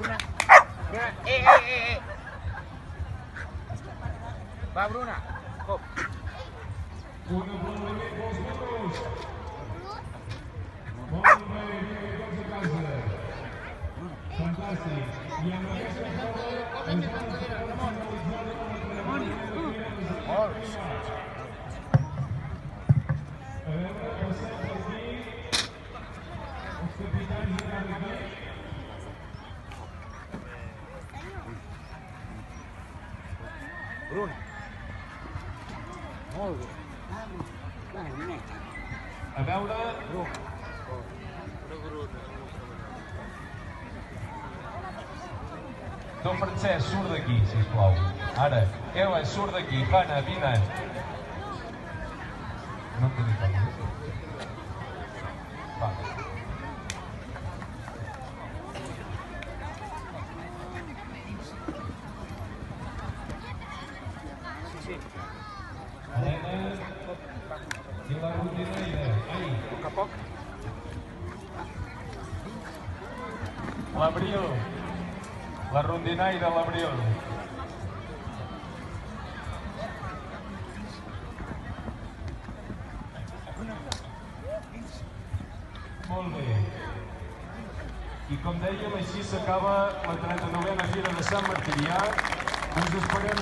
Bruna. Va, Bruna. Cop. Un aplaudiment pels menors. Molt bé, tots a casa. Fantàstic. I amb aquesta prova ens vam finalitzar Molt. a veure, passem per aquí. Els capitans de cada equip. Bruna. Molt bé. A veure... Don Francesc, surt d'aquí, sisplau. Ara, Ela, surt d'aquí. Fana, vine. No em tenim cap. Va. Helena i la rondinaire. Ai. A poc a poc. L'Abril. La rondinaire, l'Abril. Molt bé. I com dèiem, així s'acaba la 39a Fira de Sant Martirià. Ens esperem